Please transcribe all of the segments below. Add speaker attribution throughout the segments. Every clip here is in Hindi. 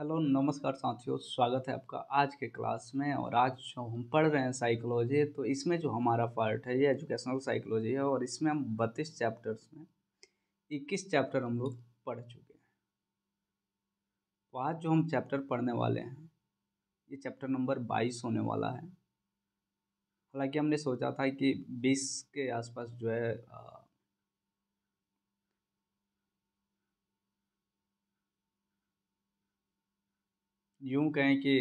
Speaker 1: हेलो नमस्कार साथियों, स्वागत है आपका आज के क्लास में। और आज जो हम पढ़ रहे हैं साइकोलॉजी, तो इसमें जो हमारा पार्ट है ये एजुकेशनल साइकोलॉजी है। और इसमें हम 32 चैप्टर्स में 21 चैप्टर हम लोग पढ़ चुके हैं। तो आज जो हम चैप्टर पढ़ने वाले हैं ये चैप्टर नंबर 22 होने वाला है। हालांकि हमने सोचा था कि 20 के आसपास जो है यूँ कहें कि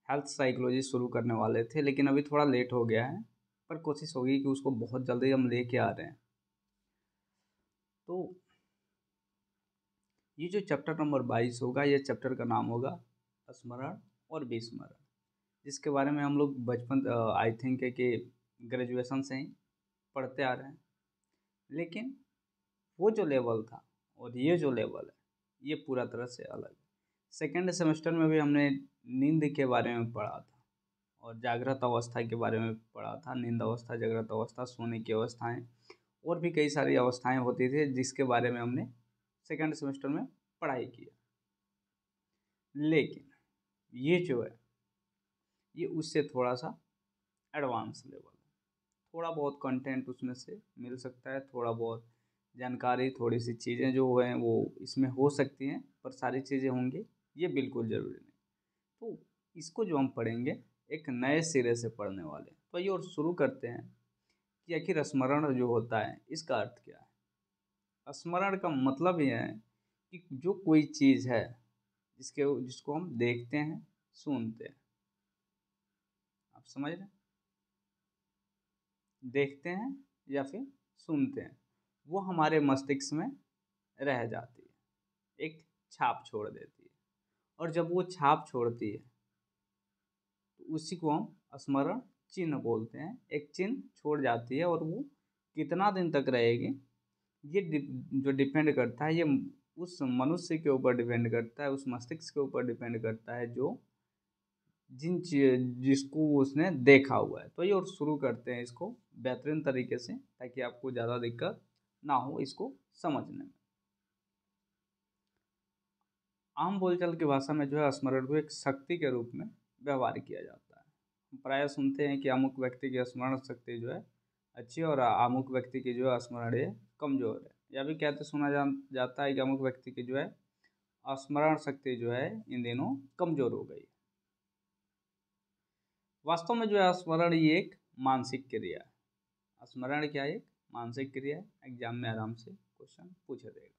Speaker 1: हेल्थ साइकोलॉजी शुरू करने वाले थे, लेकिन अभी थोड़ा लेट हो गया है। पर कोशिश होगी कि उसको बहुत जल्दी हम लेके आ रहे हैं। तो ये जो चैप्टर नंबर 22 होगा, ये चैप्टर का नाम होगा स्मरण और विस्मरण, जिसके बारे में हम लोग बचपन आई थिंक है कि ग्रेजुएशन से ही पढ़ते आ रहे हैं। लेकिन वो जो लेवल था और ये जो लेवल है ये पूरा तरह से अलग है। सेकेंड सेमेस्टर में भी हमने नींद के बारे में पढ़ा था और जागृत अवस्था के बारे में पढ़ा था। नींद अवस्था, जागृत अवस्था, सोने की अवस्थाएं और भी कई सारी अवस्थाएं होती थी जिसके बारे में हमने सेकेंड सेमेस्टर में पढ़ाई किया। लेकिन ये जो है ये उससे थोड़ा सा एडवांस लेवल है। थोड़ा बहुत कंटेंट उसमें से मिल सकता है, थोड़ा बहुत जानकारी, थोड़ी सी चीज़ें जो हैं वो इसमें हो सकती हैं, पर सारी चीज़ें होंगी ये बिल्कुल ज़रूरी नहीं। तो इसको जो हम पढ़ेंगे एक नए सिरे से पढ़ने वाले हैं। तो ये और शुरू करते हैं कि आखिर स्मरण जो होता है इसका अर्थ क्या है। स्मरण का मतलब ये है कि जो कोई चीज़ है जिसको हम देखते हैं, सुनते हैं। आप समझ रहे हैं? देखते हैं या फिर सुनते हैं, वो हमारे मस्तिष्क में रह जाती है, एक छाप छोड़ देती है। और जब वो छाप छोड़ती है तो उसी को हम स्मरण चिन्ह बोलते हैं। एक चिन्ह छोड़ जाती है और वो कितना दिन तक रहेगी ये जो डिपेंड करता है, ये उस मनुष्य के ऊपर डिपेंड करता है, उस मस्तिष्क के ऊपर डिपेंड करता है जो जिसको उसने देखा हुआ है। तो ये और शुरू करते हैं इसको बेहतरीन तरीके से, ताकि आपको ज़्यादा दिक्कत ना हो इसको समझने में। आम बोलचाल की भाषा में जो है स्मरण को एक शक्ति के रूप में व्यवहार किया जाता है। हम प्रायः सुनते हैं कि अमुक व्यक्ति की स्मरण शक्ति जो है अच्छी और अमुक व्यक्ति की जो है स्मरण ये कमज़ोर है। या भी कहते सुना जाता है कि अमुक व्यक्ति की जो है स्मरण शक्ति जो है इन दिनों कमज़ोर हो गई। वास्तव में जो है स्मरण ये एक मानसिक क्रिया है। स्मरण क्या है? एक मानसिक क्रिया है। एग्जाम में आराम से क्वेश्चन पूछा देगा,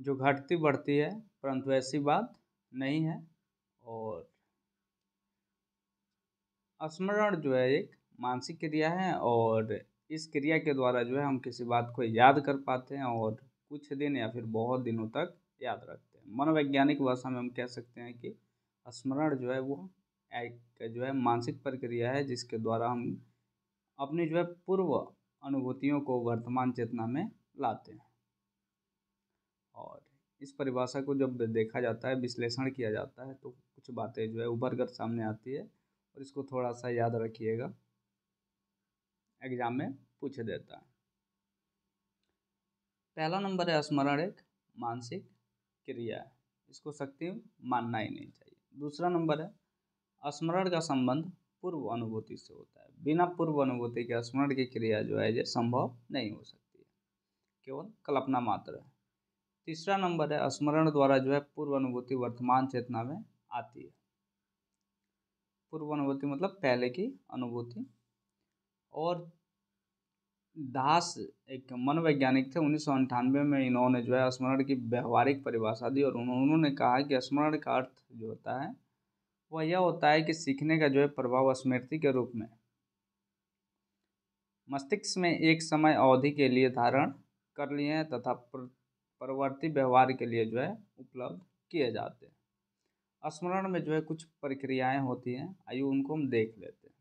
Speaker 1: जो घटती बढ़ती है, परंतु ऐसी बात नहीं है। और स्मरण जो है एक मानसिक क्रिया है और इस क्रिया के द्वारा जो है हम किसी बात को याद कर पाते हैं और कुछ दिन या फिर बहुत दिनों तक याद रखते हैं। मनोवैज्ञानिक भाषा में हम कह सकते हैं कि स्मरण जो है वो एक जो है मानसिक प्रक्रिया है जिसके द्वारा हम अपनी जो है पूर्व अनुभूतियों को वर्तमान चेतना में लाते हैं। और इस परिभाषा को जब देखा जाता है, विश्लेषण किया जाता है, तो कुछ बातें जो है उभर कर सामने आती है। और इसको थोड़ा सा याद रखिएगा, एग्जाम में पूछ देता है। पहला नंबर है स्मरण एक मानसिक क्रिया है, इसको शक्ति मानना ही नहीं चाहिए। दूसरा नंबर है स्मरण का संबंध पूर्व अनुभूति से होता है। बिना पूर्व अनुभूति के स्मरण की क्रिया जो है ये संभव नहीं हो सकती है, केवल कल्पना मात्र है। तीसरा नंबर है स्मरण द्वारा जो है पूर्व अनुभूति वर्तमान चेतना में आती है। पूर्व अनुभूति मतलब पहले की अनुभूति। और दास एक मनोवैज्ञानिक थे, 1998 में इन्होंने जो है स्मरण की व्यवहारिक परिभाषा दी और उन्होंने कहा कि स्मरण का अर्थ जो होता है वह यह होता है कि सीखने का जो है प्रभाव स्मृति के रूप में मस्तिष्क में एक समय अवधि के लिए धारण कर लिए हैं तथा परवर्ती व्यवहार के लिए जो है उपलब्ध किए जाते हैं। स्मरण में जो है कुछ प्रक्रियाएं होती हैं, आइए उनको हम देख लेते हैं।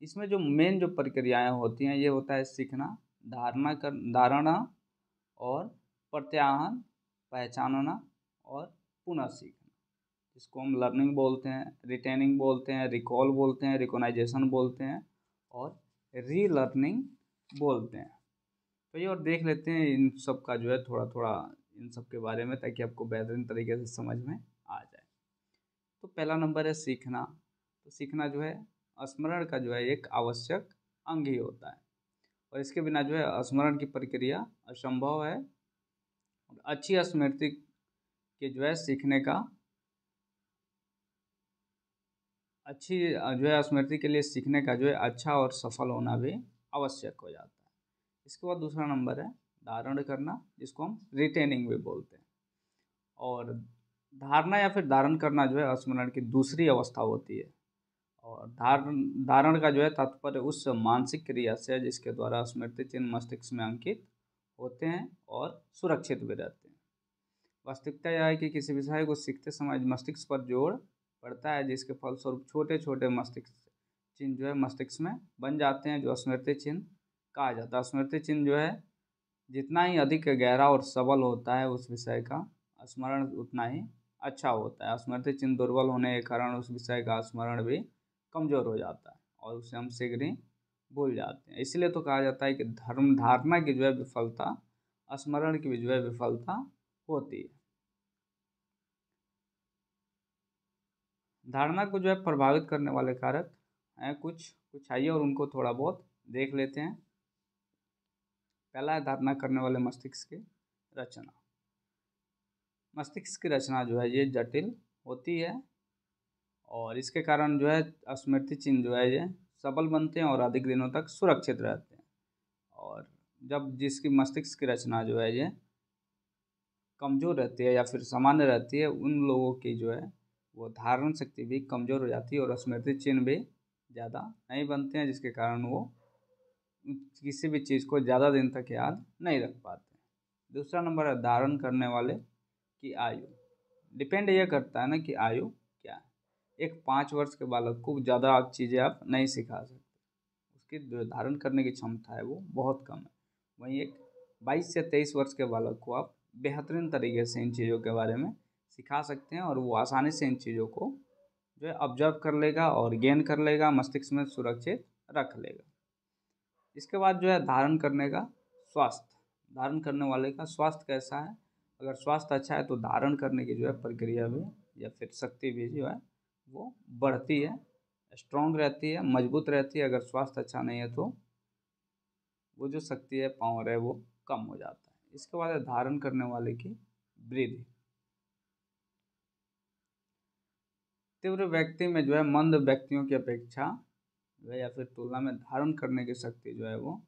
Speaker 1: इसमें जो मेन जो प्रक्रियाएं होती हैं ये होता है सीखना, धारणा और प्रत्याहन, पहचानना और पुनः सीखना, जिसको हम लर्निंग बोलते हैं, रिटेनिंग बोलते हैं, रिकॉल बोलते हैं, रिकॉग्नाइजेशन बोलते हैं और री लर्निंग बोलते हैं। तो ये और देख लेते हैं इन सब का जो है थोड़ा थोड़ा इन सब के बारे में, ताकि आपको बेहतरीन तरीके से समझ में आ जाए। तो पहला नंबर है सीखना। तो सीखना जो है स्मरण का जो है एक आवश्यक अंग ही होता है, और इसके बिना जो है स्मरण की प्रक्रिया असंभव है। अच्छी स्मृति के जो है सीखने का अच्छी जो है स्मृति के लिए सीखने का जो है अच्छा और सफल होना भी आवश्यक हो जाता है। इसके बाद दूसरा नंबर है धारण करना, जिसको हम रिटेनिंग भी बोलते हैं। और धारणा या फिर धारण करना जो है स्मरण की दूसरी अवस्था होती है। और धारण का जो है तात्पर्य उस मानसिक क्रिया से है जिसके द्वारा स्मृति चिन्ह मस्तिष्क में अंकित होते हैं और सुरक्षित भी रहते हैं। वास्तविकता यह है कि किसी विषय को सीखते समय मस्तिष्क पर जोर पड़ता है, जिसके फलस्वरूप छोटे छोटे मस्तिष्क चिन्ह जो है मस्तिष्क में बन जाते हैं, जो स्मृति चिन्ह कहा जाता है। स्मृति चिन्ह जो है जितना ही अधिक गहरा और सबल होता है उस विषय का स्मरण उतना ही अच्छा होता है। स्मृति चिन्ह दुर्बल होने के कारण उस विषय का स्मरण भी कमज़ोर हो जाता है और उसे हम शीघ्र ही भूल जाते हैं। इसलिए तो कहा जाता है कि धर्म धारणा की जो है विफलता स्मरण की भी जो है विफलता होती है। धारणा को जो है प्रभावित करने वाले कारक हैं कुछ आइए और उनको थोड़ा बहुत देख लेते हैं। पहला है धारणा करने वाले मस्तिष्क की रचना। मस्तिष्क की रचना जो है ये जटिल होती है और इसके कारण जो है स्मृति चिन्ह जो है ये सबल बनते हैं और अधिक दिनों तक सुरक्षित रहते हैं। और जब जिसकी मस्तिष्क की रचना जो है ये कमज़ोर रहती है या फिर सामान्य रहती है, उन लोगों की जो है वो धारण शक्ति भी कमज़ोर हो जाती है और स्मृति चिन्ह भी ज़्यादा नहीं बनते हैं, जिसके कारण वो किसी भी चीज़ को ज़्यादा दिन तक याद नहीं रख पाते। दूसरा नंबर है धारण करने वाले की आयु। डिपेंड ये करता है ना कि आयु क्या है। एक 5 वर्ष के बालक को ज़्यादा चीज़ें आप नहीं सिखा सकते, उसकी जो धारण करने की क्षमता है वो बहुत कम है। वहीं एक 22 से 23 वर्ष के बालक को आप बेहतरीन तरीके से इन चीज़ों के बारे में सिखा सकते हैं और वो आसानी से इन चीज़ों को जो है ऑब्जर्व कर लेगा और गेन कर लेगा, मस्तिष्क में सुरक्षित रख लेगा। इसके बाद जो है धारण करने का स्वास्थ्य। धारण करने वाले का स्वास्थ्य कैसा है? अगर स्वास्थ्य अच्छा है तो धारण करने की जो है प्रक्रिया भी या फिर शक्ति भी जो है वो बढ़ती है, स्ट्रॉन्ग रहती है, मजबूत रहती है। अगर स्वास्थ्य अच्छा नहीं है तो वो जो शक्ति है, पावर है, वो कम हो जाता है। इसके बाद है धारण करने वाले की वृद्धि। तीव्र व्यक्ति में जो है मंद व्यक्तियों की अपेक्षा या फिर तुलना में धारण करने की शक्ति जो है वो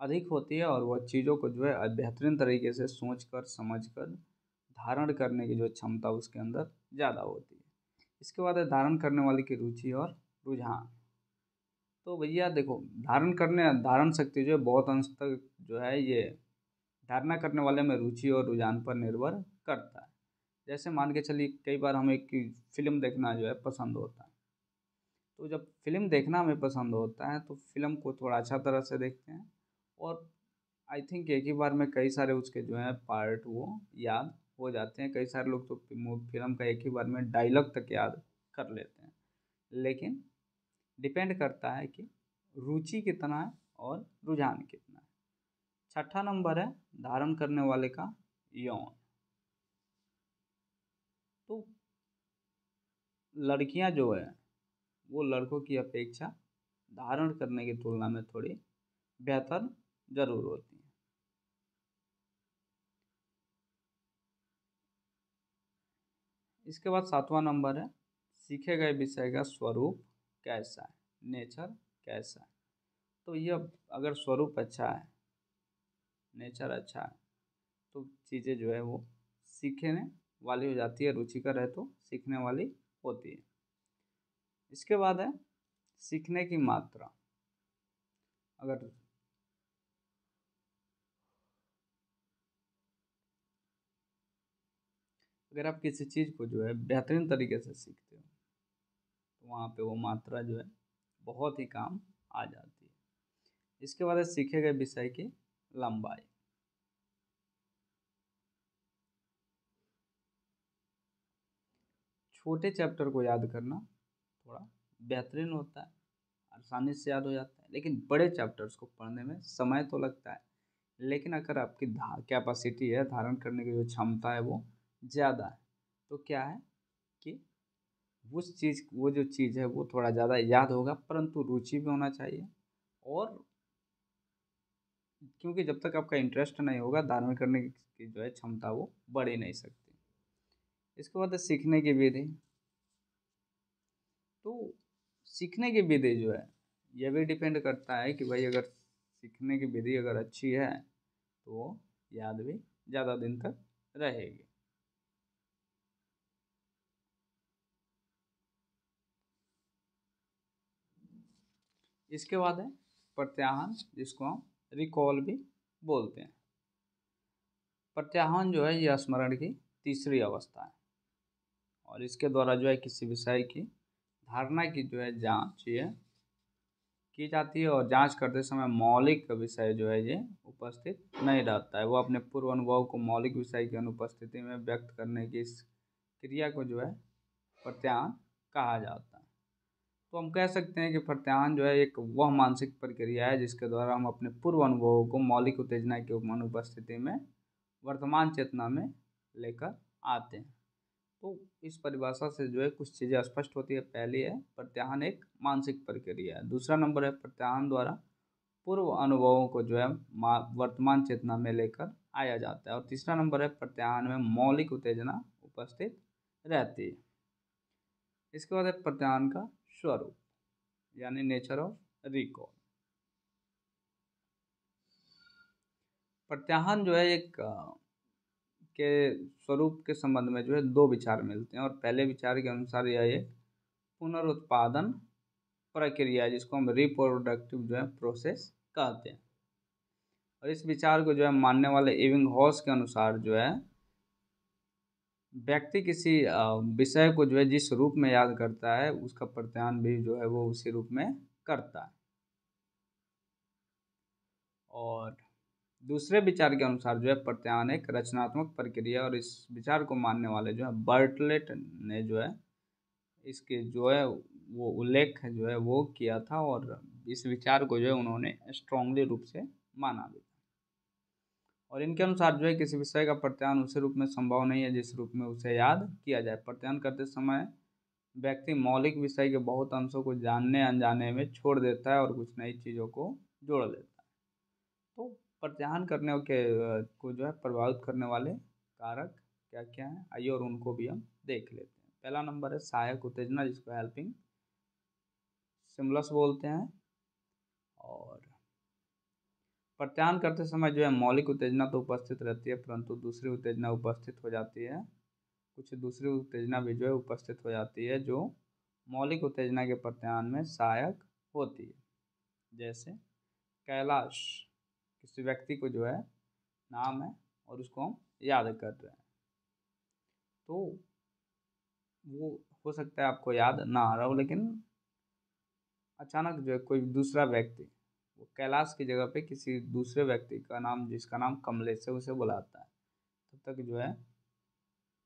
Speaker 1: अधिक होती है और वह चीज़ों को जो है बेहतरीन तरीके से सोच कर समझ कर धारण करने की जो क्षमता उसके अंदर ज़्यादा होती है। इसके बाद है धारण करने वाले की रुचि और रुझान। तो भैया देखो, धारण शक्ति जो है बहुत अंश तक जो है ये धारणा करने वाले में रुचि और रुझान पर निर्भर करता है। जैसे मान के चलिए कई बार हमें एक फिल्म देखना जो है पसंद होता है, तो जब फिल्म देखना हमें पसंद होता है तो फिल्म को थोड़ा अच्छा तरह से देखते हैं और आई थिंक एक ही बार में कई सारे उसके जो है पार्ट वो याद हो जाते हैं। कई सारे लोग तो फिल्म का एक ही बार में डायलॉग तक याद कर लेते हैं। लेकिन डिपेंड करता है कि रुचि कितना है और रुझान कितना है। छठा नंबर है धारण करने वाले का यौन। तो लड़कियां जो है वो लड़कों की अपेक्षा धारण करने की तुलना में थोड़ी बेहतर जरूर होती हैं। इसके बाद सातवां नंबर है सीखे गए विषय का स्वरूप कैसा है, नेचर कैसा है। तो यह अगर स्वरूप अच्छा है, नेचर अच्छा है, तो चीज़ें जो है वो सीखने वाली हो जाती है। रुचिकर है तो सीखने वाली होती है। इसके बाद है सीखने की मात्रा। अगर अगर आप किसी चीज़ को जो है बेहतरीन तरीके से सीखते हो तो वहाँ पे वो मात्रा जो है बहुत ही काम आ जाती है। इसके बाद है सीखे गए विषय की लंबाई। छोटे चैप्टर को याद करना थोड़ा बेहतरीन होता है, आसानी से याद हो जाता है, लेकिन बड़े चैप्टर्स को पढ़ने में समय तो लगता है, लेकिन अगर आपकी कैपेसिटी है, धारण करने की जो क्षमता है वो ज़्यादा है, तो क्या है कि वो जो चीज़ है वो थोड़ा ज़्यादा याद होगा, परंतु रुचि भी होना चाहिए। और क्योंकि जब तक आपका इंटरेस्ट नहीं होगा, धारण करने की जो है क्षमता वो बढ़ ही नहीं सकती। इसके बाद है सीखने की विधि। तो सीखने की विधि जो है ये भी डिपेंड करता है कि भाई अगर सीखने की विधि अगर अच्छी है तो वो याद भी ज़्यादा दिन तक रहेगी। इसके बाद है प्रत्याहन, जिसको हम रिकॉल भी बोलते हैं। प्रत्याहन जो है ये स्मरण की तीसरी अवस्था है और इसके द्वारा जो है किसी विषय की धारणा की जो है जांच ये की जाती है और जांच करते समय मौलिक विषय जो है ये उपस्थित नहीं रहता है। वो अपने पूर्व अनुभव को मौलिक विषय की अनुपस्थिति में व्यक्त करने की इस क्रिया को जो है प्रत्याहन कहा जाता है। तो हम कह सकते हैं कि प्रत्याहन जो है एक वह मानसिक प्रक्रिया है जिसके द्वारा हम अपने पूर्व अनुभवों को मौलिक उत्तेजना की अनुपस्थिति में वर्तमान चेतना में लेकर आते हैं। तो इस परिभाषा से जो है कुछ चीज़ें स्पष्ट होती है। पहली है प्रत्याहन एक मानसिक प्रक्रिया है। दूसरा नंबर है प्रत्याहन द्वारा पूर्व अनुभवों को जो है वर्तमान चेतना में लेकर आया जाता है। और तीसरा नंबर है प्रत्याहन में मौलिक उत्तेजना उपस्थित रहती है। इसके बाद है प्रत्याहन का स्वरूप यानी नेचर ऑफ रिकॉल। प्रत्याहन जो है एक के स्वरूप के संबंध में जो है दो विचार मिलते हैं और पहले विचार के अनुसार यह एक पुनरुत्पादन प्रक्रिया है जिसको हम रिप्रोडक्टिव जो है प्रोसेस कहते हैं। और इस विचार को जो है मानने वाले एबिंगहॉस के अनुसार जो है व्यक्ति किसी विषय को जो है जिस रूप में याद करता है उसका प्रत्याहन भी जो है वो उसी रूप में करता है। और दूसरे विचार के अनुसार जो है प्रत्याहन एक रचनात्मक प्रक्रिया और इस विचार को मानने वाले जो है बर्टलेट ने जो है इसके जो है वो उल्लेख जो है वो किया था और इस विचार को जो है उन्होंने स्ट्रांगली रूप से माना भी। और इनके अनुसार जो है किसी विषय का प्रत्याहन उसी रूप में संभव नहीं है जिस रूप में उसे याद किया जाए। प्रत्याहन करते समय व्यक्ति मौलिक विषय के बहुत अंशों को जानने अनजाने में छोड़ देता है और कुछ नई चीज़ों को जोड़ देता है। तो प्रत्याहन करने के को जो है प्रभावित करने वाले कारक क्या क्या हैं आइए और उनको भी हम देख लेते हैं। पहला नंबर है सहायक उत्तेजना जिसको हेल्पिंग स्टिमुलस बोलते हैं। और प्रत्याहन करते समय जो है मौलिक उत्तेजना तो उपस्थित रहती है परंतु दूसरी उत्तेजना उपस्थित हो जाती है। कुछ दूसरी उत्तेजना भी जो है उपस्थित हो जाती है जो मौलिक उत्तेजना के प्रत्याहन में सहायक होती है। जैसे कैलाश किसी व्यक्ति को जो है नाम है और उसको हम याद कर रहे हैं तो वो हो सकता है आपको याद ना आ रहा हो लेकिन अचानक जो है कोई दूसरा व्यक्ति वो कैलाश की जगह पे किसी दूसरे व्यक्ति का नाम जिसका नाम कमलेश है उसे बुलाता है। तब तक जो है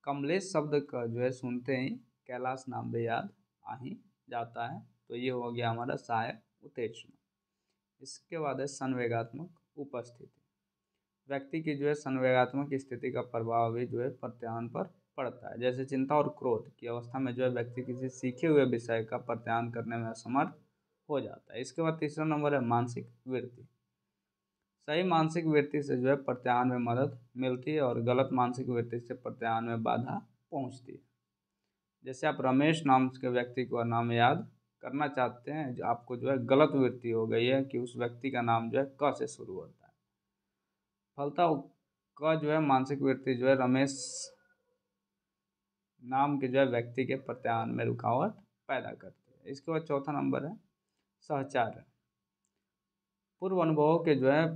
Speaker 1: कमलेश शब्द का जो है सुनते ही कैलाश नाम भी याद आ ही जाता है। तो ये हो गया हमारा सहायक उत्तेजना। इसके बाद है संवेगात्मक उपस्थिति। व्यक्ति की जो है संवेगात्मक स्थिति का प्रभाव भी जो है प्रत्याहन पर पड़ता है। जैसे चिंता और क्रोध की अवस्था में जो है व्यक्ति किसी सीखे हुए विषय का प्रत्याहन करने में असमर्थ हो जाता है। इसके बाद तीसरा नंबर है मानसिक वृत्ति। सही मानसिक वृत्ति से जो है प्रत्याहन में मदद मिलती है और गलत मानसिक वृत्ति से प्रत्याहन में बाधा पहुंचती है। जैसे आप रमेश नाम के व्यक्ति को नाम याद करना चाहते हैं जो आपको जो है गलत वृत्ति हो गई है कि उस व्यक्ति का नाम जो है क से शुरू होता है। फलतः क जो है मानसिक वृत्ति जो है रमेश नाम के जो है व्यक्ति के प्रत्याहन में रुकावट पैदा करती है। इसके बाद चौथा नंबर है सहचार्य। पूर्व अनुभवों के जो है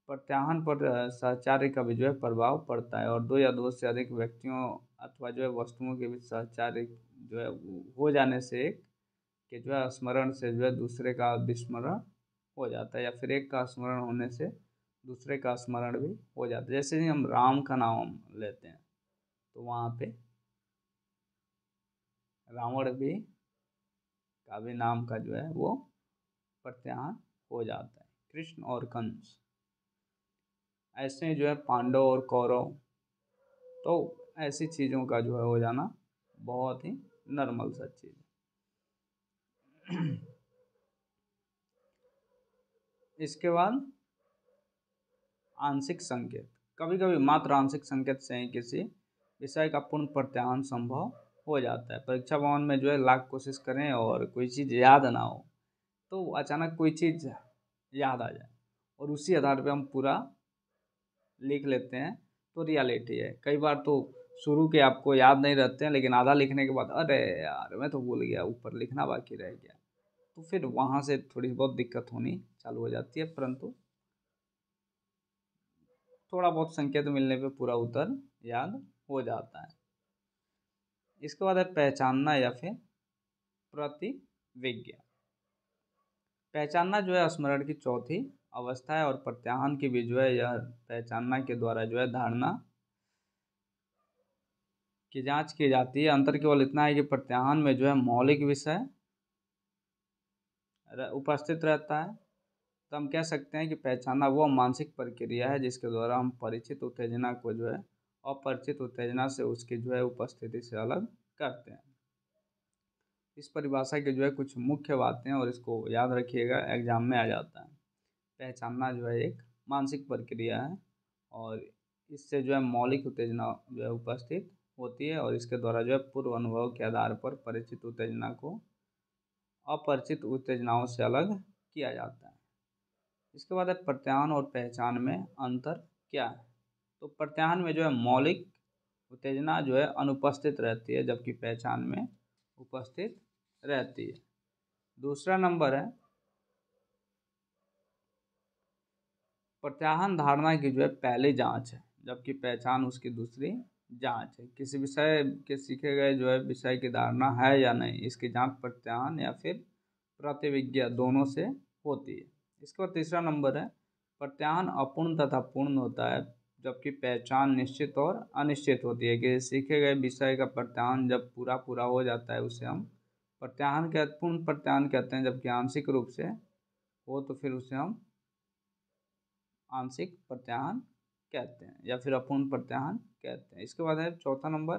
Speaker 1: प्रत्याहन पर सहचार्य का भी जो है प्रभाव पड़ता है और दो या दो से अधिक व्यक्तियों अथवा जो है वस्तुओं के बीच सहचार्य जो है हो जाने से एक के जो है स्मरण से जो है दूसरे का विस्मरण हो जाता है या फिर एक का स्मरण होने से दूसरे का स्मरण भी हो जाता है। जैसे ही हम राम का नाम लेते हैं तो वहाँ पे रावण भी का भी नाम का जो है वो प्रत्याहन हो जाता है। कृष्ण और कंस ऐसे ही जो है पांडव और कौरव, तो ऐसी चीज़ों का जो है हो जाना बहुत ही नॉर्मल सा चीज़ है। इसके बाद आंशिक संकेत, कभी कभी मात्र आंशिक संकेत से ही किसी विषय का पूर्ण प्रत्याहार संभव हो जाता है। परीक्षा भवन में जो है लाख कोशिश करें और कोई चीज़ याद ना हो, तो अचानक कोई चीज़ याद आ जाए और उसी आधार पे हम पूरा लिख लेते हैं, तो रियलिटी है। कई बार तो शुरू के आपको याद नहीं रहते हैं, लेकिन आधा लिखने के बाद अरे यार मैं तो भूल गया, ऊपर लिखना बाकी रह गया, तो फिर वहाँ से थोड़ी बहुत दिक्कत होनी चालू हो जाती है, परंतु थोड़ा बहुत संकेत मिलने पे पूरा उत्तर याद हो जाता है। इसके बाद है पहचानना या फिर प्रतिविज्ञा। पहचानना जो है स्मरण की चौथी अवस्था है और प्रत्याहार की भी जो है यह पहचानना के द्वारा जो है धारणा की जांच की जाती है। अंतर केवल इतना है कि प्रत्याहार में जो है मौलिक विषय उपस्थित रहता है, तो हम कह सकते हैं कि पहचानना वह मानसिक प्रक्रिया है जिसके द्वारा हम परिचित उत्तेजना को जो है अपरिचित उत्तेजना से उसकी जो है उपस्थिति से अलग करते हैं। इस परिभाषा की जो है कुछ मुख्य बातें और इसको याद रखिएगा, एग्जाम में आ जाता है। पहचानना जो है एक मानसिक प्रक्रिया है और इससे जो है मौलिक उत्तेजना जो है उपस्थित होती है और इसके द्वारा जो है पूर्व अनुभव के आधार पर परिचित उत्तेजना को अपरिचित उत्तेजनाओं से अलग किया जाता है। इसके बाद है प्रत्याहार और पहचान में अंतर क्या है। तो प्रत्याहार में जो है मौलिक उत्तेजना जो है अनुपस्थित रहती है, जबकि पहचान में उपस्थित रहती है। दूसरा नंबर है प्रत्याहार धारणा की जो है पहली जांच है, जबकि पहचान उसकी दूसरी जांच है। किसी विषय के सीखे गए जो है विषय की धारणा है या नहीं, इसकी जांच प्रत्याहार या फिर प्रतिविज्ञा दोनों से होती है। इसके बाद तीसरा नंबर है प्रत्याहार अपूर्ण तथा पूर्ण होता है, जबकि पहचान निश्चित और अनिश्चित होती है। कि सीखे गए विषय का प्रत्याहार जब पूरा पूरा हो जाता है उसे हम प्रत्याहार के पूर्ण प्रत्याहार कहते हैं, जबकि आंशिक रूप से हो तो फिर उसे हम आंशिक प्रत्याहार कहते हैं या फिर अपूर्ण प्रत्याहार कहते हैं। इसके बाद है चौथा नंबर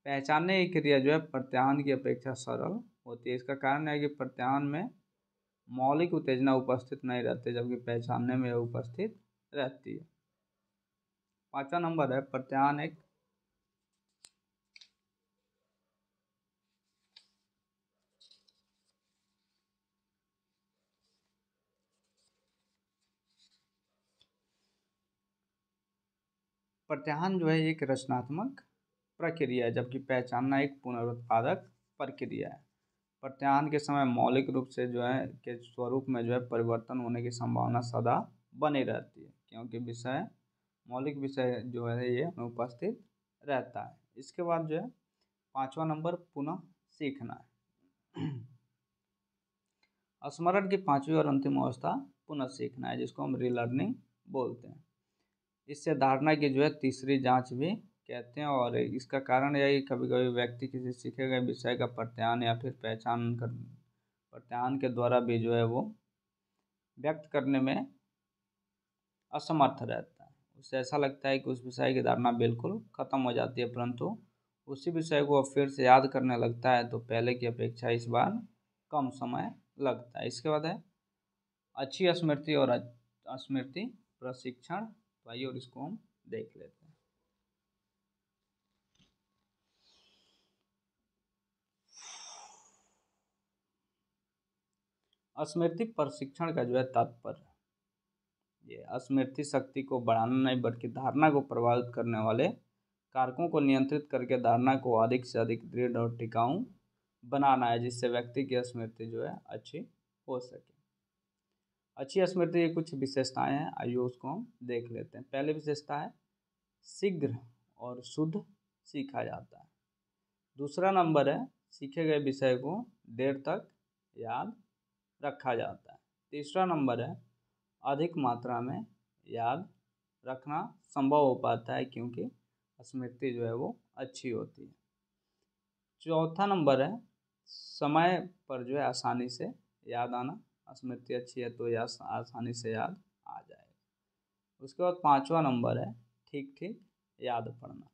Speaker 1: पहचानने की क्रिया जो है प्रत्याहार की अपेक्षा सरल होती है। इसका कारण है कि प्रत्याहार में मौलिक उत्तेजना उपस्थित नहीं रहती, जबकि पहचानने में उपस्थित रहती है। पांचवा नंबर है प्रत्याहार एक प्रत्याहार जो है एक रचनात्मक प्रक्रिया है, जबकि पहचानना एक पुनरुत्पादक प्रक्रिया है। प्रत्याहार के समय मौलिक रूप से जो है के स्वरूप में जो है परिवर्तन होने की संभावना सदा बनी रहती है, क्योंकि विषय मौलिक विषय जो है ये अनुपस्थित रहता है। इसके बाद जो है पांचवा नंबर पुनः सीखना है। स्मरण की पांचवी और अंतिम अवस्था पुनः सीखना है, जिसको हम रीलर्निंग बोलते हैं। इससे धारणा की जो है तीसरी जांच भी कहते हैं और इसका कारण यह है कि कभी कभी व्यक्ति किसी सीखे गए विषय का प्रत्याहार या फिर प्रत्याहार के द्वारा भी जो है वो व्यक्त करने में असमर्थ रहता है। उसे ऐसा लगता है कि उस विषय की धारणा बिल्कुल खत्म हो जाती है, परंतु उसी विषय को फिर से याद करने लगता है तो पहले की अपेक्षा इस बार कम समय लगता है। इसके बाद है अच्छी स्मृति और स्मृति प्रशिक्षण, तो आइए और इसको हम देख लेते हैं। स्मृति प्रशिक्षण का जो है तात्पर्य ये स्मृति शक्ति को बढ़ाना नहीं बल्कि धारणा को प्रभावित करने वाले कारकों को नियंत्रित करके धारणा को अधिक से अधिक दृढ़ और टिकाऊ बनाना है, जिससे व्यक्ति की स्मृति जो है अच्छी हो सके। अच्छी स्मृति की कुछ विशेषताएं हैं, आइए उसको हम देख लेते हैं। पहली विशेषता है शीघ्र और शुद्ध सीखा जाता है। दूसरा नंबर है सीखे गए विषय को देर तक याद रखा जाता है। तीसरा नंबर है अधिक मात्रा में याद रखना संभव हो पाता है क्योंकि स्मृति जो है वो अच्छी होती है। चौथा नंबर है समय पर जो है आसानी से याद आना, स्मृति अच्छी है तो यह आसानी से याद आ जाएगा। उसके बाद 5वां नंबर है ठीक ठीक याद पढ़ना।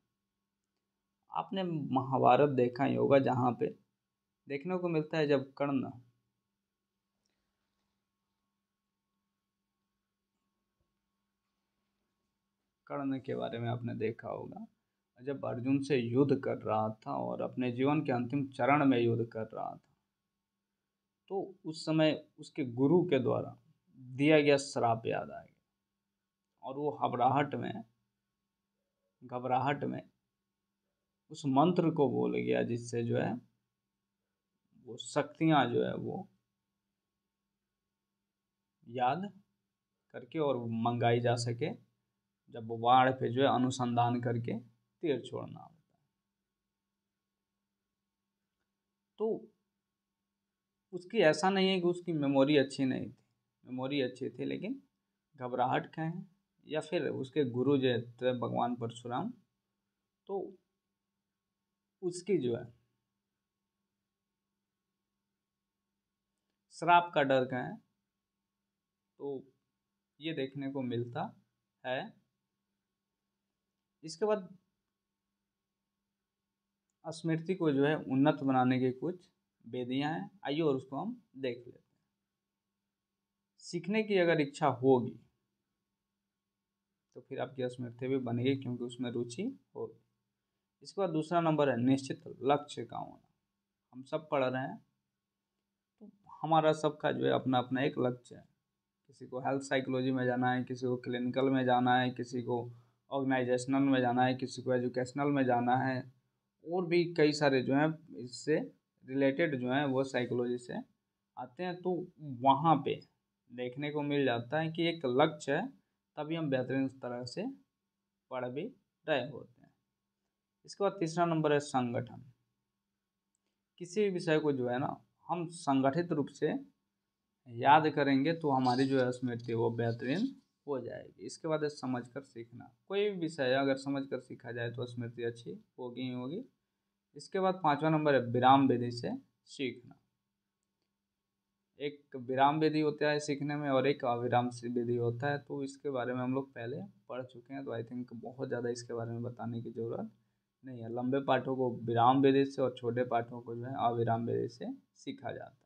Speaker 1: आपने महाभारत देखा ही होगा, जहाँ पे देखने को मिलता है जब कर्ण के बारे में आपने देखा होगा, जब अर्जुन से युद्ध कर रहा था और अपने जीवन के अंतिम चरण में युद्ध कर रहा था, तो उस समय उसके गुरु के द्वारा दिया गया श्राप याद आ गया और वो घबराहट में उस मंत्र को बोल गया, जिससे जो है वो शक्तियाँ जो है वो याद करके और मंगाई जा सके, जब वो बाढ़ पे जो है अनुसंधान करके तीर छोड़ना होता है। तो उसकी ऐसा नहीं है कि उसकी मेमोरी अच्छी नहीं थी, मेमोरी अच्छी थी, लेकिन घबराहट कहें या फिर उसके गुरु जो थे भगवान परशुराम, तो उसकी जो है श्राप का डर कहें तो ये देखने को मिलता है। इसके बाद स्मृति को जो है उन्नत बनाने की कुछ विधियां हैं, आइए और उसको हम देख लेते हैं। सीखने की अगर इच्छा होगी तो फिर आपकी स्मृति भी बनेगी, क्योंकि उसमें रुचि होगी। इसके बाद दूसरा नंबर है निश्चित लक्ष्य का होना। हम सब पढ़ रहे हैं तो हमारा सबका जो है अपना अपना एक लक्ष्य है। किसी को हेल्थ साइकोलॉजी में जाना है, किसी को क्लिनिकल में जाना है, किसी को ऑर्गेनाइजेशनल में जाना है, किसी को एजुकेशनल में जाना है, और भी कई सारे जो हैं इससे रिलेटेड जो हैं वो साइकोलॉजी से आते हैं। तो वहाँ पे देखने को मिल जाता है कि एक लक्ष्य है, तभी हम बेहतरीन तरह से पढ़ भी रहे होते हैं। इसके बाद तीसरा नंबर है संगठन। किसी भी विषय को जो है ना हम संगठित रूप से याद करेंगे तो हमारी जो है स्मृति वो बेहतरीन हो जाएगी। इसके बाद है समझ कर सीखना। कोई भी विषय अगर समझ कर सीखा जाए तो स्मृति अच्छी होगी ही होगी। इसके बाद 5वां नंबर है विराम विधि से सीखना। एक विराम विधि होता है सीखने में और एक अविराम विधि होता है, तो इसके बारे में हम लोग पहले पढ़ चुके हैं, तो आई थिंक बहुत ज़्यादा इसके बारे में बताने की ज़रूरत नहीं है। लंबे पाठों को विराम विधि से और छोटे पाठों को जो है अविराम विधि से सीखा जाता है।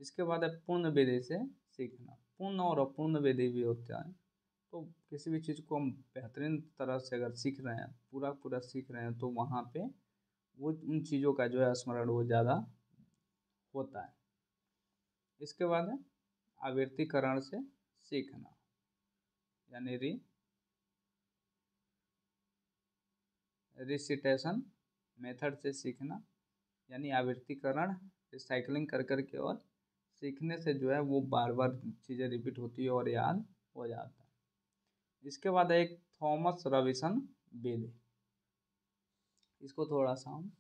Speaker 1: इसके बाद है पूर्ण विधि से सीखना। पूर्ण और अपूर्ण विधि भी होता है, तो किसी भी चीज़ को हम बेहतरीन तरह से अगर सीख रहे हैं, पूरा पूरा सीख रहे हैं, तो वहाँ पे वो उन चीज़ों का जो है स्मरण वो ज़्यादा होता है। इसके बाद है आवृत्तिकरण से सीखना, यानी रिसिटेशन मेथड से सीखना, यानी आवृत्तिकरण रिसाइकलिंग कर कर के और सीखने से जो है वो बार बार चीज़ें रिपीट होती है और याद हो जाता है। इसके बाद है एक थॉमस रॉबिन्सन विधि। इसको थोड़ा सा हम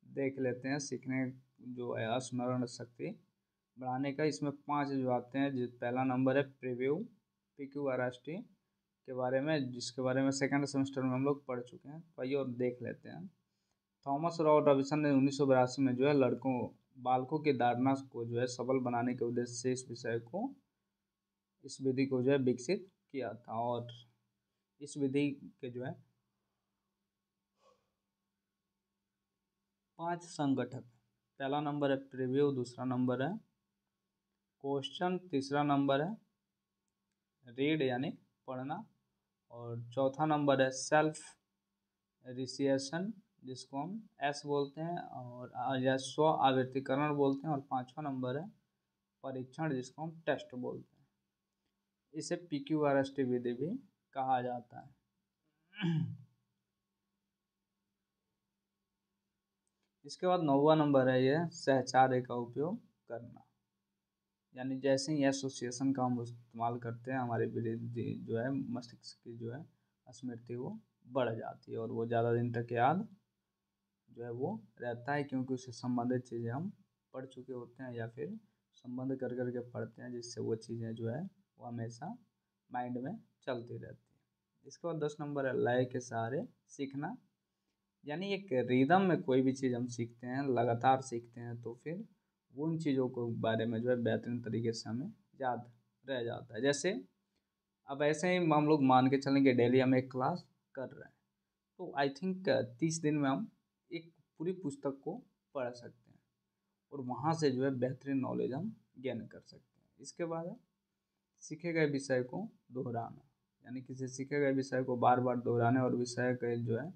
Speaker 1: देख लेते हैं। सीखने जो है स्मरण शक्ति बढ़ाने का, इसमें 5 जो आते हैं। पहला नंबर है प्रीव्यू, PQRST के बारे में, जिसके बारे में सेकंड सेमेस्टर में हम लोग पढ़ चुके हैं, तो आइए और देख लेते हैं। थॉमस रॉबिन्सन ने 1982 में जो है बालकों की धारणा को जो है सबल बनाने के उद्देश्य से इस विधि को जो है विकसित किया था। और इस विधि के जो है 5 संगठक। पहला नंबर है प्रीव्यू, दूसरा नंबर है क्वेश्चन, तीसरा नंबर है रीड यानी पढ़ना, और चौथा नंबर है सेल्फ रिसिएशन, जिसको हम एस बोलते हैं, और या स्व आवृत्तिकरण बोलते हैं, और 5वां नंबर है परीक्षण, जिसको हम टेस्ट बोलते हैं। इसे PQRST विधि भी कहा जाता है। इसके बाद 9वां नंबर है यह सहचार्य का उपयोग करना, यानी जैसे ही एसोसिएशन का हम इस्तेमाल करते हैं, हमारी वृद्धि जो है मस्तिष्क की जो है स्मृति वो बढ़ जाती है और वो ज़्यादा दिन तक याद जो है वो रहता है, क्योंकि उससे संबंधित चीज़ें हम पढ़ चुके होते हैं या फिर संबंध कर कर के पढ़ते हैं, जिससे वो चीज़ें जो है वो हमेशा माइंड में चलती रहती है। इसके बाद 10 नंबर है लय के सहारे सीखना, यानी एक रिदम में कोई भी चीज़ हम सीखते हैं, लगातार सीखते हैं, तो फिर उन चीज़ों को बारे में जो है बेहतरीन तरीके से हमें याद रह जाता है। जैसे अब ऐसे ही हम लोग मान के चलेंगे डेली हम एक क्लास कर रहे हैं, तो आई थिंक 30 दिन में हम एक पूरी पुस्तक को पढ़ सकते हैं और वहाँ से जो है बेहतरीन नॉलेज हम गेन कर सकते हैं। इसके बाद है सीखे गए विषय को दोहराना, यानी किसी सीखे गए विषय को बार बार दोहराने और विषय के जो है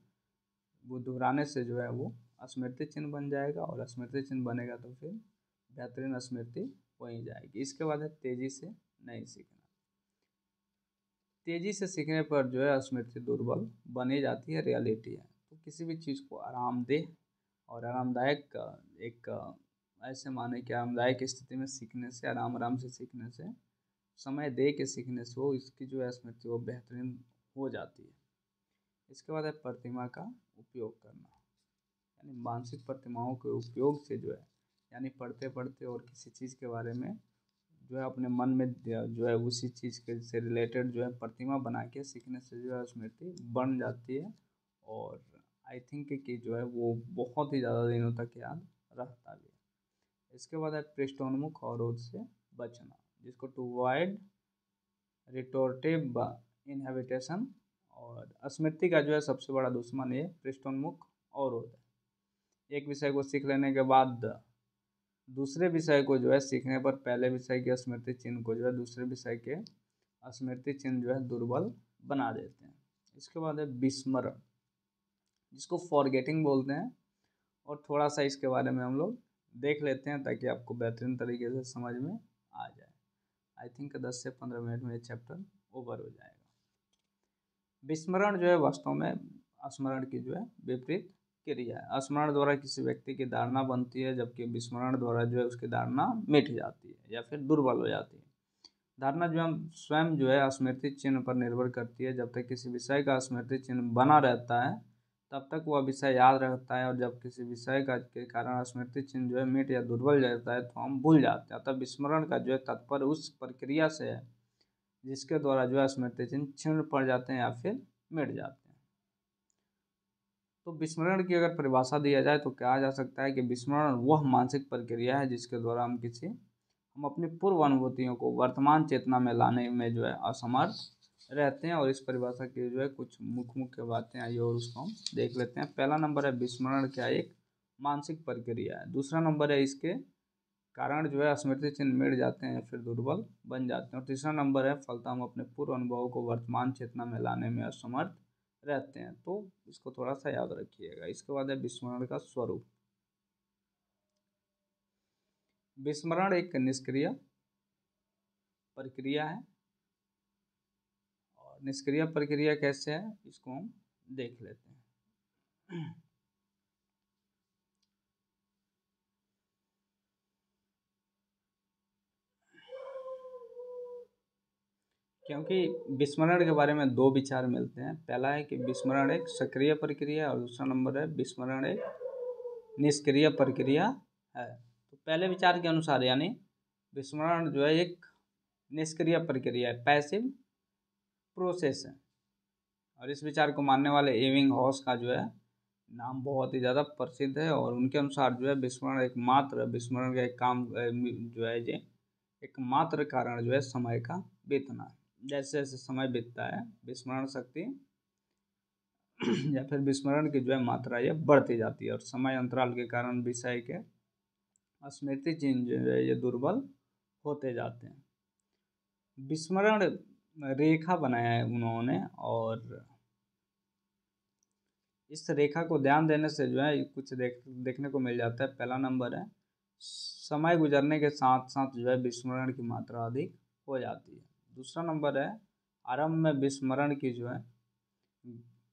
Speaker 1: वो दोहराने से जो है वो स्मृति चिन्ह बन जाएगा, और स्मृति चिन्ह बनेगा तो फिर बेहतरीन स्मृति वहीं जाएगी। इसके बाद है तेज़ी से नहीं सीखना। तेज़ी से सीखने पर जो है स्मृति दुर्बल बनी जाती है, रियलिटी है। तो किसी भी चीज़ को आरामदेह और आरामदायक एक ऐसे माने कि आरामदायक स्थिति में सीखने से, आराम आराम से सीखने से, समय दे के सीखने से वो इसकी जो है स्मृति वो बेहतरीन हो जाती है। इसके बाद है प्रतिमा का उपयोग करना, यानी मानसिक प्रतिमाओं के उपयोग से जो है, यानी पढ़ते पढ़ते और किसी चीज़ के बारे में जो है अपने मन में जो है उसी चीज़ के से रिलेटेड जो है प्रतिमा बना के सीखने से जो है स्मृति बन जाती है, और आई थिंक कि जो है वो बहुत ही ज़्यादा दिनों तक याद रहता भी है। इसके बाद है पृष्ठोन्मुख अवरोध से बचना, जिसको टू अवॉइड रिटोर्टिव इनहेबिटेशन, और स्मृति का जो है सबसे बड़ा दुश्मन ये पृष्ठोन्मुख अवरोध है। एक विषय को सीख लेने के बाद दूसरे विषय को जो है सीखने पर पहले विषय के स्मृति चिन्ह को जो है दूसरे विषय के स्मृति चिन्ह जो है दुर्बल बना देते हैं। इसके बाद है विस्मरण, जिसको फॉरगेटिंग बोलते हैं, और थोड़ा सा इसके बारे में हम लोग देख लेते हैं ताकि आपको बेहतरीन तरीके से समझ में आ जाए। आई थिंक 10 से 15 मिनट में ये चैप्टर ओवर हो जाएगा। विस्मरण जो है वास्तव में स्मरण की जो है विपरीत क्रिया है। स्मरण द्वारा किसी व्यक्ति की धारणा बनती है, जबकि विस्मरण द्वारा जो है उसकी धारणा मिट जाती है या फिर दुर्बल हो जाती है। धारणा जो हम स्वयं जो है स्मृति चिन्ह पर निर्भर करती है। जब तक किसी विषय का स्मृति चिन्ह बना रहता है तब तक वह विषय याद रहता है, और जब किसी विषय का के कारण स्मृति चिन्ह जो है मिट या दुर्बल जाता है तो हम भूल जाते हैं। अतः विस्मरण का जो है तात्पर्य उस प्रक्रिया से है जिसके द्वारा जो है स्मृति चिन्ह क्षीण पड़ जाते हैं या फिर मिट जाते हैं। तो विस्मरण की अगर परिभाषा दिया जाए तो कहा जा सकता है कि विस्मरण वह मानसिक प्रक्रिया है जिसके द्वारा हम अपनी पूर्व अनुभूतियों को वर्तमान चेतना में लाने में जो है असमर्थ रहते हैं। और इस परिभाषा की जो है कुछ मुख्य बातें आई और उसको हम देख लेते हैं। पहला नंबर है विस्मरण क्या एक मानसिक प्रक्रिया है। दूसरा नंबर है इसके कारण जो है स्मृति चिन्ह मिट जाते हैं या फिर दुर्बल बन जाते हैं। और तीसरा नंबर है फलतः हम अपने पूर्व अनुभवों को वर्तमान चेतना में लाने में असमर्थ रहते हैं। तो इसको थोड़ा सा याद रखिएगा। इसके बाद है विस्मरण का स्वरूप। विस्मरण एक निष्क्रिय प्रक्रिया है, और निष्क्रिय प्रक्रिया कैसे है इसको हम देख लेते हैं। क्योंकि विस्मरण के बारे में दो विचार मिलते हैं। पहला है कि विस्मरण एक सक्रिय प्रक्रिया है, और दूसरा नंबर है विस्मरण एक निष्क्रिय प्रक्रिया है। तो पहले विचार के अनुसार यानी विस्मरण जो है एक निष्क्रिय प्रक्रिया है, पैसिव प्रोसेस है। और इस विचार को मानने वाले एबिंगहॉस का जो है नाम बहुत ही ज़्यादा प्रसिद्ध है, और उनके अनुसार जो है विस्मरण का एक काम जो है ये एकमात्र कारण जो है समय का बीतना है। जैसे जैसे समय बीतता है विस्मरण शक्ति या फिर विस्मरण की जो है मात्रा ये बढ़ती जाती है, और समय अंतराल के कारण विषय के स्मृति चिन्ह जो है ये दुर्बल होते जाते हैं। विस्मरण रेखा बनाया है उन्होंने, और इस रेखा को ध्यान देने से जो है कुछ देखने को मिल जाता है। पहला नंबर है समय गुजरने के साथ साथ जो है विस्मरण की मात्रा अधिक हो जाती है। दूसरा नंबर है आरंभ में विस्मरण की जो है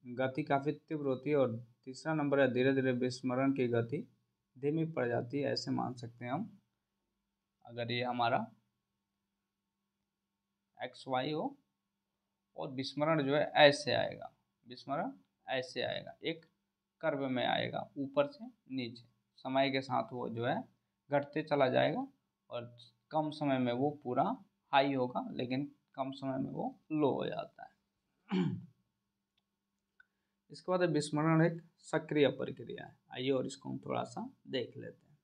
Speaker 1: गति काफ़ी तीव्र होती है, और तीसरा नंबर है धीरे धीरे विस्मरण की गति धीमी पड़ जाती है। ऐसे मान सकते हैं हम, अगर ये हमारा XY हो और विस्मरण जो है ऐसे आएगा, विस्मरण ऐसे आएगा, एक कर्व में आएगा ऊपर से नीचे। समय के साथ वो जो है घटते चला जाएगा, और कम समय में वो पूरा हाई होगा, लेकिन कम समय में वो लो हो जाता है। इसके बाद विस्मरण एक सक्रिय प्रक्रिया है। आइए और इसको हम थोड़ा सा देख लेते हैं।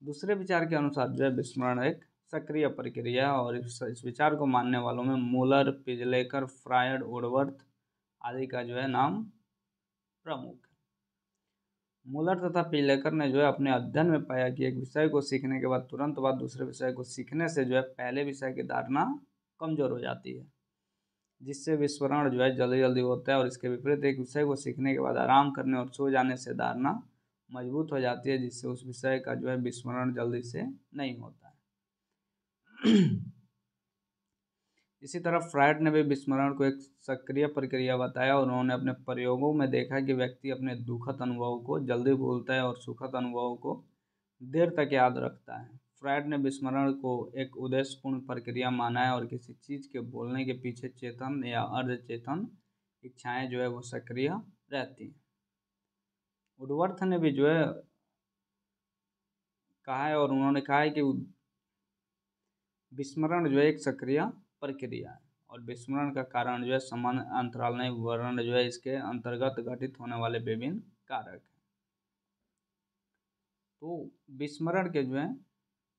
Speaker 1: दूसरे विचार के अनुसार जो है विस्मरण एक सक्रिय प्रक्रिया है और इस विचार को मानने वालों में मूलर, पिजलेकर, फ्रायड, वुडवर्थ आदि का जो है नाम प्रमुख है। मूलर तथा पिजलेकर ने जो है अपने अध्ययन में पाया कि एक विषय को सीखने के बाद तुरंत बाद दूसरे विषय को सीखने से जो है पहले विषय की धारणा कमजोर हो जाती है, जिससे विस्मरण जो है जल्दी जल्दी होता है, और इसके विपरीत एक विषय को सीखने के बाद आराम करने और सो जाने से धारणा मजबूत हो जाती है, जिससे उस विषय का जो है विस्मरण जल्दी से नहीं होता है। इसी तरह फ्रायड ने भी विस्मरण को एक सक्रिय प्रक्रिया बताया और उन्होंने अपने प्रयोगों में देखा कि व्यक्ति अपने दुखद अनुभवों को जल्दी भूलता है और सुखद अनुभवों को देर तक याद रखता है। फ्रायड ने विस्मरण को एक उद्देश्यपूर्ण प्रक्रिया माना है और किसी चीज़ के बोलने के पीछे चेतन या अर्धचेतन इच्छाएं जो है वो सक्रिय रहती हैं। वुडवर्थ ने भी जो है कहा है, और उन्होंने कहा है कि विस्मरण जो है एक सक्रिय प्रक्रिया है और विस्मरण का कारण जो है समान अंतराल नहीं, वर्ण जो है इसके अंतर्गत घटित होने वाले विभिन्न कारक हैं। तो विस्मरण के जो है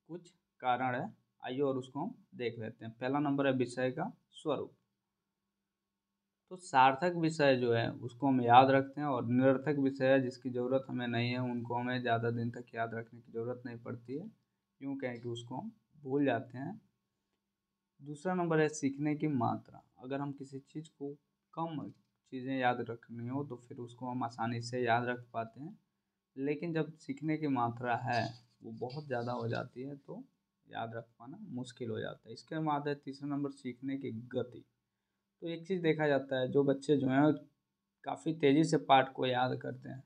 Speaker 1: कुछ कारण है, आइए और उसको हम देख लेते हैं। पहला नंबर है विषय का स्वरूप। तो सार्थक विषय जो है उसको हम याद रखते हैं, और निरर्थक विषय है जिसकी ज़रूरत हमें नहीं है उनको हमें ज़्यादा दिन तक याद रखने की ज़रूरत नहीं पड़ती है, क्यों कहें कि उसको हम भूल जाते हैं। दूसरा नंबर है सीखने की मात्रा। अगर हम किसी चीज़ को कम चीज़ें याद रखनी हो तो फिर उसको हम आसानी से याद रख पाते हैं, लेकिन जब सीखने की मात्रा है वो बहुत ज़्यादा हो जाती है तो याद रख पाना मुश्किल हो जाता है। इसके बाद है तीसरा नंबर सीखने की गति। तो एक चीज़ देखा जाता है, जो बच्चे जो हैं काफ़ी तेज़ी से पाठ को याद करते हैं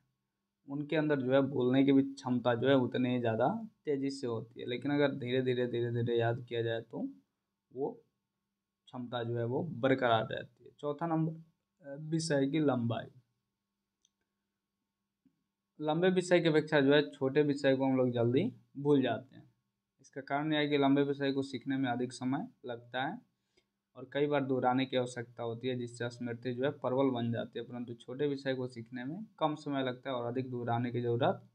Speaker 1: उनके अंदर जो है बोलने की भी क्षमता जो है उतनी ही ज़्यादा तेज़ी से होती है, लेकिन अगर धीरे धीरे याद किया जाए तो वो क्षमता जो है वो बरकरार रहती है। चौथा नंबर विषय की लंबाई। लंबे विषय की अपेक्षा जो है छोटे विषय को हम लोग जल्दी भूल जाते हैं। इसका कारण यह है कि लंबे विषय को सीखने में अधिक समय लगता है और कई बार दोहराने की आवश्यकता होती है, जिससे स्मृति जो है प्रबल बन जाती है, परंतु छोटे विषय को सीखने में कम समय लगता है और अधिक दोहराने की जरूरत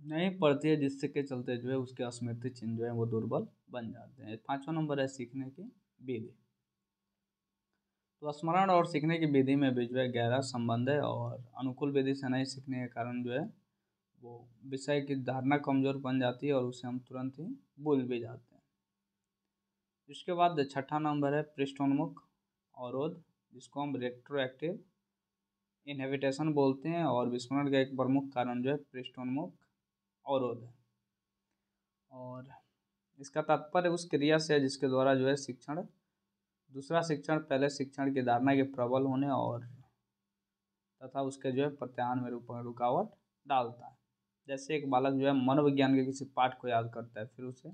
Speaker 1: नहीं पड़ती है, जिससे के चलते जो है उसके स्मृति चिन्ह जो है वो दुर्बल बन जाते हैं। पांचवा नंबर है सीखने की विधि। तो स्मरण और सीखने की विधि में भी जो है गहरा संबंध है, और अनुकूल विधि से नहीं सीखने के कारण जो है वो विषय की धारणा कमजोर बन जाती है और उसे हम तुरंत ही भूल भी जाते हैं। इसके बाद छठा नंबर है पृष्ठोन्मुख अवरोध, जिसको हम रेट्रोएक्टिव इनहेबिटेशन बोलते हैं, और विस्मरण का एक प्रमुख कारण जो है पृष्ठोन्मुख अवरोध है। और इसका तात्पर्य उस क्रिया से है जिसके द्वारा जो है शिक्षण दूसरा शिक्षण पहले शिक्षण की धारणा के प्रबल होने और तथा उसके जो है प्रत्याहार में रुकावट डालता है। जैसे एक बालक जो है मनोविज्ञान के किसी पाठ को याद करता है, फिर उसे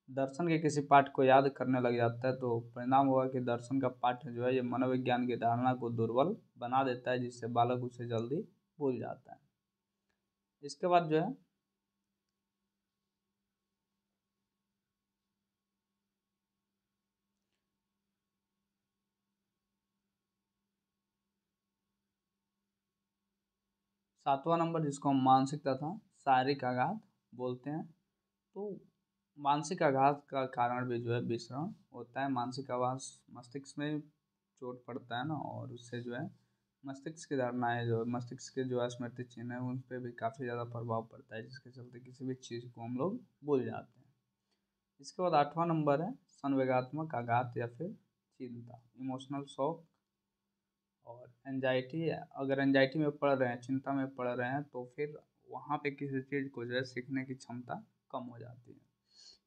Speaker 1: दर्शन के किसी पाठ को याद करने लग जाता है, तो परिणाम हुआ कि दर्शन का पाठ जो है ये मनोविज्ञान की धारणा को दुर्बल बना देता है, जिससे बालक उसे जल्दी भूल जाता है। इसके बाद जो है सातवां नंबर, जिसको हम मानसिक तथा शारीरिक आघात बोलते हैं। तो मानसिक आघात का कारण भी जो है विस्मरण होता है। मानसिक आघात मस्तिष्क में चोट पड़ता है ना, और उससे जो है मस्तिष्क की धारणाएं जो मस्तिष्क के जो स्मृति चिन्ह है उन पर भी काफ़ी ज़्यादा प्रभाव पड़ता है, जिसके चलते किसी भी चीज़ को हम लोग भूल जाते हैं। इसके बाद आठवां नंबर है संवेगात्मक आघात या फिर चिंता, इमोशनल शॉक और एंजाइटी। अगर एंजाइटी में पड़ रहे हैं, चिंता में पड़ रहे हैं, तो फिर वहाँ पे किसी चीज़ को जो है सीखने की क्षमता कम हो जाती है।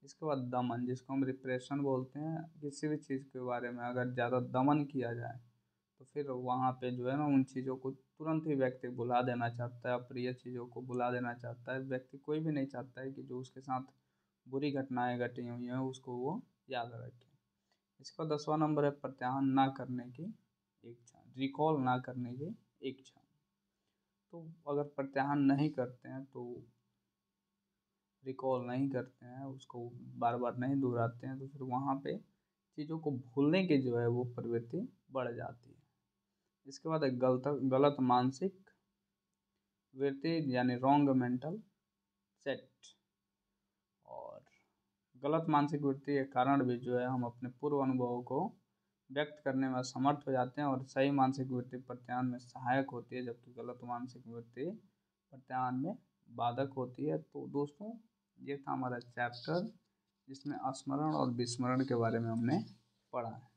Speaker 1: इसके बाद दमन, जिसको हम रिप्रेशन बोलते हैं। किसी भी चीज़ के बारे में अगर ज़्यादा दमन किया जाए तो फिर वहाँ पे जो है ना उन चीज़ों को तुरंत ही व्यक्ति भुला देना चाहता है, अप्रिय चीज़ों को भुला देना चाहता है। व्यक्ति कोई भी नहीं चाहता है कि जो उसके साथ बुरी घटनाएं घटी हुई हैं उसको वो याद रखे। इसका 10वां नंबर है प्रत्याहार ना करने की इच्छा, रिकॉल ना करने की इच्छा। तो अगर प्रत्याहार नहीं करते हैं तो रिकॉल नहीं करते हैं, उसको बार बार नहीं दोहराते हैं, तो फिर वहाँ पे चीज़ों को भूलने की जो है वो प्रवृत्ति बढ़ जाती है। इसके बाद एक गलत गलत मानसिक वृत्ति यानी रॉन्ग मेंटल सेट। और गलत मानसिक वृत्ति के कारण भी जो है हम अपने पूर्व अनुभवों को व्यक्त करने में असमर्थ हो जाते हैं और सही मानसिक वृत्ति प्रत्यायन में सहायक होती है, जबकि गलत मानसिक वृत्ति प्रत्यायन में बाधक होती है। तो दोस्तों, ये था हमारा चैप्टर जिसमें स्मरण और विस्मरण के बारे में हमने पढ़ा है।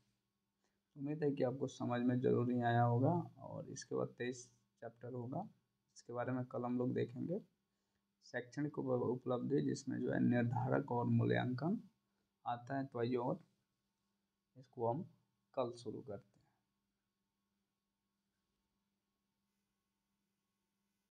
Speaker 1: उम्मीद है कि आपको समझ में जरूर ही आया होगा। और इसके बाद 23 चैप्टर होगा, इसके बारे में कल हम लोग देखेंगे। शैक्षणिक उपलब्धि, जिसमें जो है निर्धारक और मूल्यांकन आता है। तो आइए और इसको हम कल शुरू करते हैं।